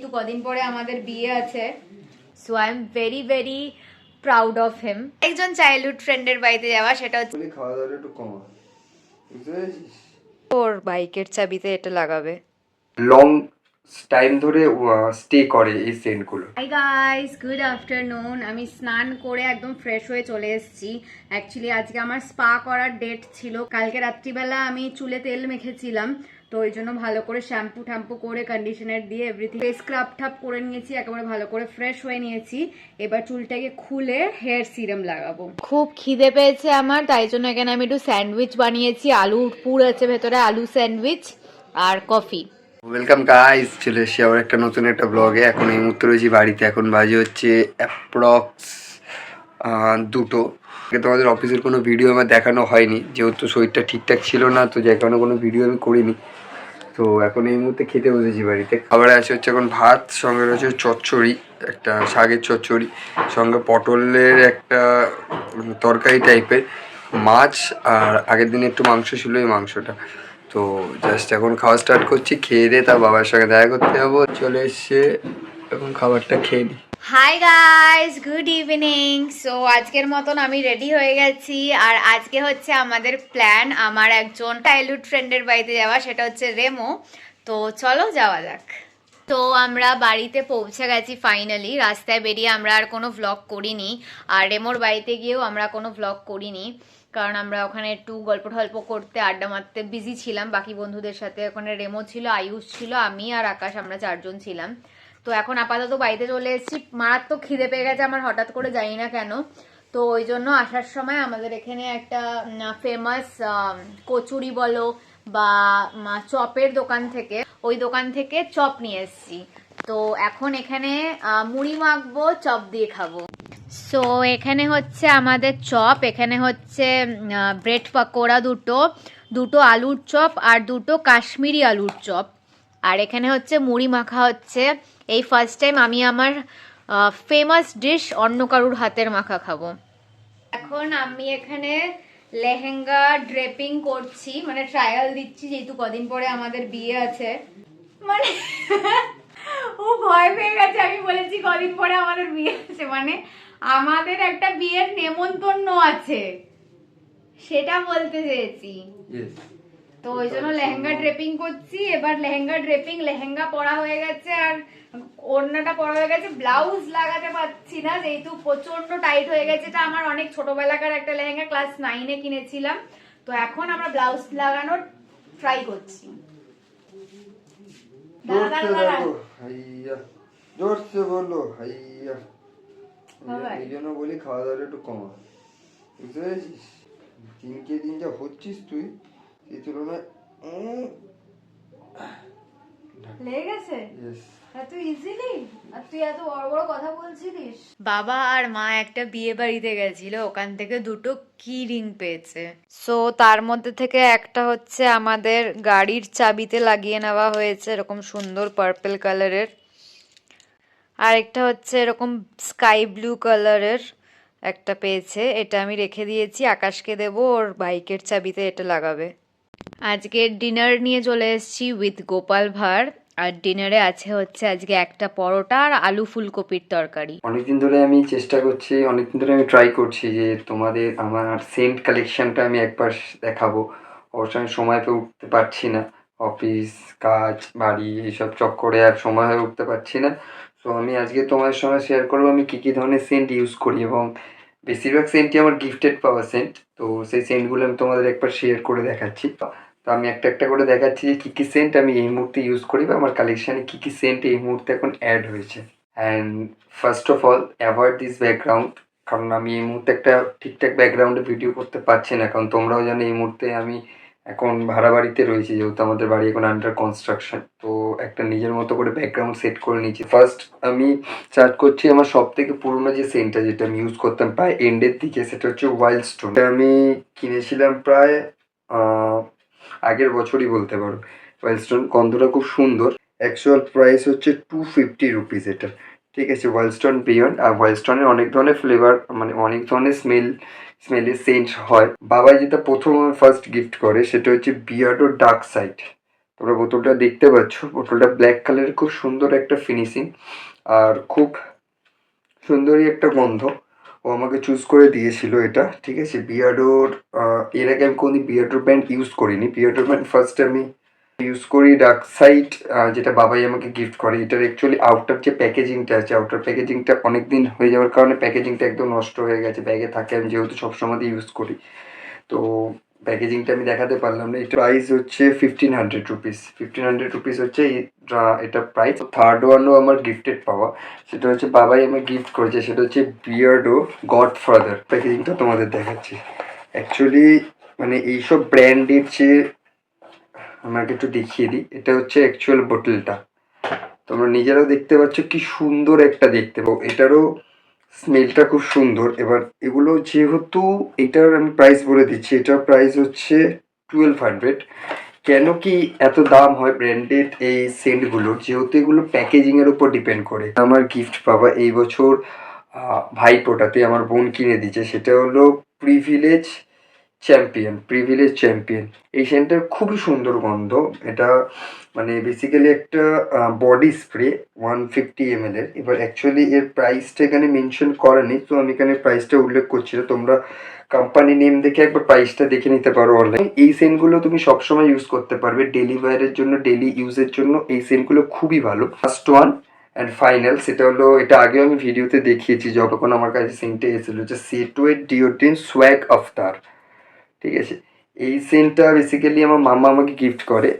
যেহেতু কদিন পরে আমাদের বিয়ে আছে, so I am very very proud of him. একজন চাইল্ডহুড ফ্রেন্ডের বাড়িতে যাওয়া, সেটা হচ্ছে খাওয়া দাওয়াটা একটু কমা, বুঝতে পেরেছিস? ওর বাইকের চাবিতে এটা লাগাবে। লং টাইম ধরে স্টে করে এই সেন্টগুলো। Hi guys, good afternoon. আমি স্নান করে একদম ফ্রেশ হয়ে চলে এসেছি। অ্যাকচুয়ালি আজকে আমার স্পা করার ডেট ছিল। কালকে রাত্রিবেলা আমি চুলে তেল মেখেছিলাম, তো ওই জন্য ভালো করে শ্যাম্পু ট্যাম্পু করে কন্ডিশনার দিয়ে এভরিথিং ফেস স্ক্রাব টাপ করে নিয়েছি, একেবারে ভালো করে ফ্রেশ হয়ে নিয়েছি। এবার চুলটাকে খুলে হেয়ার সিরাম লাগাবো। খুব খিদে পেয়েছে আমার, তাই জন্য এখানে আমি একটু স্যান্ডউইচ বানিয়েছি। আলুর পুর আছে ভেতরে, আলু স্যান্ডউইচ আর কফি। ওয়েলকাম গাইস, চলে এসেছি আবার একটা নতুন একটা ব্লগে। এখন এই মুহূর্তে রয়েছি বাড়িতে। এখন বাজে হচ্ছে অ্যাপ্রক্স 2টো। তোমাদের অফিসের কোনো ভিডিও আমার দেখানো হয়নি, যেহেতু শরীরটা ঠিকঠাক ছিল না, তো যে কারণে কোনো ভিডিও আমি করিনি। তো এখন এই মুহূর্তে খেতে বসেছি বাড়িতে। খাবারে আছে হচ্ছে এখন ভাত, সঙ্গে রয়েছে চচ্চড়ি, একটা শাকের চচ্চড়ি, সঙ্গে পটলের একটা তরকারি টাইপের, মাছ, আর আগের দিনে একটু মাংস ছিল, এই মাংসটা। তো জাস্ট এখন খাওয়া স্টার্ট করছি। খেয়ে দিয়ে তার বাবার সঙ্গে দেখা করতে যাবো। চলে এসছে, এখন খাবারটা খেয়ে নিই। High guys, good evening. So আজকের মতন আমি রেডি হয়ে গেছি, আর আজকে হচ্ছে আমাদের প্ল্যান আমার একজন চাইল্ডহুড ফ্রেন্ডের বাড়িতে যাওয়া, সেটা হচ্ছে রেমো। তো চলো যাওয়া যাক। তো আমরা বাড়িতে পৌঁছে গেছি ফাইনালি। রাস্তায় বেরিয়ে আমরা আর কোনো ভ্লগ করিনি, আর রেমোর বাড়িতে গিয়েও আমরা কোনো ভ্লগ করিনি, কারণ আমরা ওখানে একটু গল্প টল্প করতে আড্ডা মারতে বিজি ছিলাম বাকি বন্ধুদের সাথে। ওখানে রেমো ছিল, আয়ুষ ছিল, আমি আর আকাশ, আমরা 4জন ছিলাম। তো এখন আপাতত বাড়িতে চলে এসেছি। মারাত্মক খিদে পেয়ে গেছে আমার হঠাৎ করে, জানি না কেন। তো ওই জন্য আসার সময় আমাদের এখানে একটা ফেমাস কচুরি বলো বা চপের দোকান থেকে, ওই দোকান থেকে চপ নিয়ে এসেছি। তো এখন এখানে মুড়ি মাখবো, চপ দিয়ে খাবো। সো এখানে হচ্ছে আমাদের চপ, এখানে হচ্ছে ব্রেড পাকোড়া দুটো, দুটো আলুর চপ আর দুটো কাশ্মীরি আলুর চপ, আর এখানে হচ্ছে মুড়ি মাখা হচ্ছে। এই ফার্স্ট টাইম আমি আমার ফেমাস ডিশ অন্য কারুর হাতের মাখা খাবো। এখন আমি এখানে লেহেঙ্গা ড্রেপিং করছি, মানে ট্রায়াল দিচ্ছি, যেহেতু কদিন পরে আমাদের বিয়ে আছে। মানে ও ভয় পেয়ে গেছে, আমি বলেছি কদিন পরে আমাদের বিয়ে আছে, মানে আমাদের একটা বিয়ের নেমন্তন্ন আছে, সেটা বলতে চেয়েছি। তো ওই জন্য লেহেঙ্গা ড্রেপিং করছি। এবার লেহেঙ্গা ড্রেপিং, লেহেঙ্গা পরা হয়ে গেছে আর ওড়নাটা পরা হয়ে গেছে। ব্লাউজ লাগাতে পারছি না, যেহেতু প্রচন্ড টাইট হয়ে গেছে। এটা আমার অনেক ছোটবেলাকার একটা লেহেঙ্গা, ক্লাস 9-এ কিনেছিলাম। তো এখন আমরা ব্লাউজ লাগানোর ট্রাই করছি। জোরসে বলো হাইয়া। এই জন্য বলি খাওয়া দাওয়াটা একটু কমা, বুঝতে পেরেছিস? দিনকে দিন যা হচ্ছিস তুই, এই তুলনায় লেগে গেছে এত ইজিলি, আর তুই এত বড় বড় কথা বলছিলিস। বাবা আর মা একটা বিয়ে বাড়িতে গেছিল, ওখান থেকে দুটো কি রিং পেয়েছে। সো তার মধ্যে থেকে একটা হচ্ছে আমাদের গাড়ির চাবিতে লাগিয়ে নেওয়া হয়েছে, এরকম সুন্দর পার্পল কালারের। আর একটা হচ্ছে এরকম স্কাই ব্লু কালারের একটা পেয়েছে, এটা আমি রেখে দিয়েছি, আকাশকে দেবো, ওর বাইকের চাবিতে এটা লাগাবে। আজকে ডিনার নিয়ে চলে এসেছি উইথ গোপাল ভাঁড়, আর ডিনারে আছে হচ্ছে আজকে একটা পরোটা আর আলু ফুলকপির তরকারি। অনেকদিন ধরে আমি চেষ্টা করছি, অনেকদিন ধরে আমি ট্রাই করছি যে তোমাদের আমার সেন্ট কালেকশনটা আমি একবার দেখাবো। অবশ্য আমি সময় পেয়ে উঠতে পারছি না, অফিস কাজ বাড়ি এইসব চক্করে আর সময় হয়ে উঠতে পারছি না। তো আমি আজকে তোমাদের সঙ্গে শেয়ার করবো আমি কী কী ধরনের সেন্ট ইউজ করি, এবং বেশিরভাগ সেন্টই আমার গিফটেড পাওয়া সেন্ট। তো সেই সেন্টগুলো আমি তোমাদের একবার শেয়ার করে দেখাচ্ছি। তো আমি একটা একটা করে দেখাচ্ছি যে কী কী সেন্ট আমি এই মুহূর্তে ইউজ করি, বা আমার কালেকশানে কী কী সেন্ট এই মুহূর্তে এখন অ্যাড হয়েছে। And first of all avoid this background, কারণ আমি এই মুহূর্তে একটা ঠিকঠাক ব্যাকগ্রাউন্ডে ভিডিও করতে পারছি না, কারণ তোমরাও জানো এই মুহূর্তে আমি এখন ভাড়া বাড়িতে রয়েছি, যেহেতু আমাদের বাড়ি এখন আন্ডার কনস্ট্রাকশন। তো একটা নিজের মতো করে ব্যাকগ্রাউন্ড সেট করে নিয়েছি। ফার্স্ট আমি স্টার্ট করছি আমার সব থেকে পুরোনো যে সেন্টটা, যেটা আমি ইউজ করতাম প্রায় এন্ডের দিকে, সেটা হচ্ছে ওয়াইল্ড স্টোন। আমি কিনেছিলাম প্রায় আগের বছরই বলতে পারো। ওয়াইল্ড স্টোন গন্ধটা খুব সুন্দর। অ্যাকচুয়াল প্রাইস হচ্ছে 250 রুপিস এটা, ঠিক আছে। ওয়াইল্ড স্টোন বিয়ন্ড, আর ওয়াইল্ড স্টোনের অনেক ধরনের ফ্লেভার, মানে অনেক ধরনের স্মেলের সেন্ট হয়। বাবা যেটা প্রথম ফার্স্ট গিফট করে সেটা হচ্ছে বিয়ার্ডো ডার্ক সাইড, তোমরা বোতলটা দেখতে পাচ্ছ, বোতলটা ব্ল্যাক কালারের, খুব সুন্দর একটা ফিনিশিং আর খুব সুন্দরই একটা গন্ধ। ও আমাকে চুজ করে দিয়েছিল এটা, ঠিক আছে। বিয়ার্ডোর এর আগে আমি কোনো বিয়ার্ডোর ব্র্যান্ড ইউজ করিনি। বিয়ার্ডোর ব্র্যান্ড ফার্স্ট আমি ইউজ করি ডার্ক সাইড, যেটা বাবাই আমাকে গিফট করে। এটার অ্যাকচুয়ালি আউটার যে প্যাকেজিংটা আছে, আউটার প্যাকেজিংটা অনেক দিন হয়ে যাওয়ার কারণে প্যাকেজিংটা একদম নষ্ট হয়ে গেছে। ব্যাগে থাকে, আমি যেহেতু সবসময় ইউজ করি, তো প্যাকেজিংটা আমি দেখাতে পারলাম না। এটা প্রাইস হচ্ছে 1500 রুপিস। 1500 রুপিস হচ্ছে এটা প্রাইস। থার্ড ওয়ানও আমার গিফটেড পাওয়া, সেটা হচ্ছে বাবাই আমাকে গিফট করেছে, সেটা হচ্ছে বিয়ার্ডো গডফাদার। প্যাকেজিংটা তোমাদের দেখাচ্ছি। অ্যাকচুয়ালি মানে এইসব ব্র্যান্ডের চেয়ে আমাকে একটু দেখিয়ে দিই। এটা হচ্ছে অ্যাকচুয়াল বোতলটা, তোমরা নিজেরাও দেখতে পাচ্ছ কি সুন্দর একটা দেখতে পাও। এটারও স্মেলটা খুব সুন্দর। এবার এগুলো যেহেতু, এটার আমি প্রাইস বলে দিচ্ছি, এটার প্রাইস হচ্ছে 1200। কেন কি এত দাম হয় ব্র্যান্ডেড এই সেন্টগুলোর, যেহেতু এগুলো প্যাকেজিংয়ের উপর ডিপেন্ড করে। আমার গিফট পাওয়া এই বছর ভাইফোঁটাতে আমার বোন কিনে দিয়েছে, সেটা হলো প্রিভিলেজ চ্যাম্পিয়ন। প্রিভিলেজ চ্যাম্পিয়ন এই সেন্টটার খুবই সুন্দর গন্ধ। এটা মানে বেসিক্যালি একটা বডি স্প্রে 150 ml এর। এবার অ্যাকচুয়ালি এর প্রাইসটা এখানে মেনশন করা নেই, তো আমি এখানে প্রাইসটা উল্লেখ করছি না। তোমরা কোম্পানি নেম দেখে একবার প্রাইসটা দেখে নিতে পারো অনলাইন। এই সেন্টগুলো তুমি সবসময় ইউজ করতে পারবে ডেলি ওয়্যারের জন্য, ডেলি ইউজের জন্য এই সেন্টগুলো খুবই ভালো। ফার্স্ট ওয়ান অ্যান্ড ফাইনাল, সেটা হলো, এটা আগেও আমি ভিডিওতে দেখিয়েছি যখন আমার কাছে সেন্টে এসেছিলো, হচ্ছে সেটওয়েট ডিওড্রেন্ট সোয়াগ আফতার, ঠিক আছে। এই সেন্টটা বেসিক্যালি আমার মামা আমাকে গিফট করে,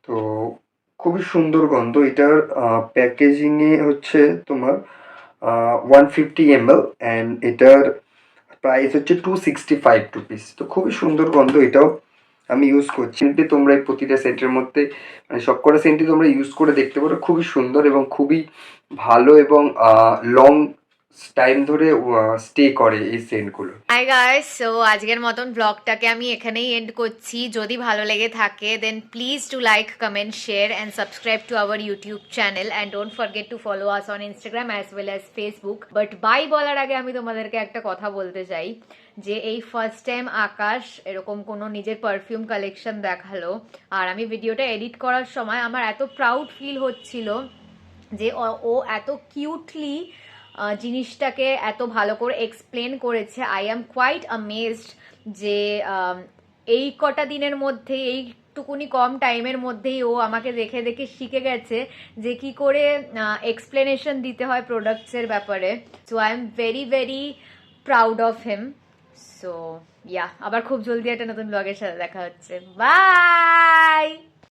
তো খুবই সুন্দর গন্ধ। এটার প্যাকেজিংয়ে হচ্ছে তোমার 150 ml অ্যান্ড এটার প্রাইস হচ্ছে 265 রুপিস। তো খুবই সুন্দর গন্ধ, এটাও আমি ইউজ করছি। সেন্টে তোমরা এই প্রতিটা সেন্টের মধ্যে মানে সবকটা সেন্টই তোমরা ইউজ করে দেখতে পারো, খুবই সুন্দর এবং খুবই ভালো এবং লং টাইম ধরে স্টে করে এই সেন্টগুলো। হাই গাইস, সো আজকের মতন ব্লগটাকে আমি এখানেই এন্ড করছি। যদি ভালো লেগে থাকে then please to like, comment, share and subscribe to our YouTube channel and don't forget to follow us on Instagram as well as Facebook. But bye বলার আগে আমি তোমাদেরকে একটা কথা বলতে চাই যে এই ফার্স্ট টাইম আকাশ এরকম কোনো নিজের পারফিউম কালেকশন দেখালো, আর আমি ভিডিওটা এডিট করার সময় আমার এত প্রাউড ফিল হচ্ছিল যে ও এত কিউটলি জিনিসটাকে এত ভালো করে এক্সপ্লেন করেছে। আই অ্যাম কোয়াইট অ্যামেজড যে এই কটা দিনের মধ্যে, এইটুকুনি কম টাইমের মধ্যেই ও আমাকে দেখে দেখে শিখে গেছে যে কি করে এক্সপ্লেনেশন দিতে হয় প্রোডাক্টসের ব্যাপারে। So I am very very proud of him. So yeah, আবার খুব জলদি একটা নতুন ব্লগের সাথে দেখা হচ্ছে। বাই।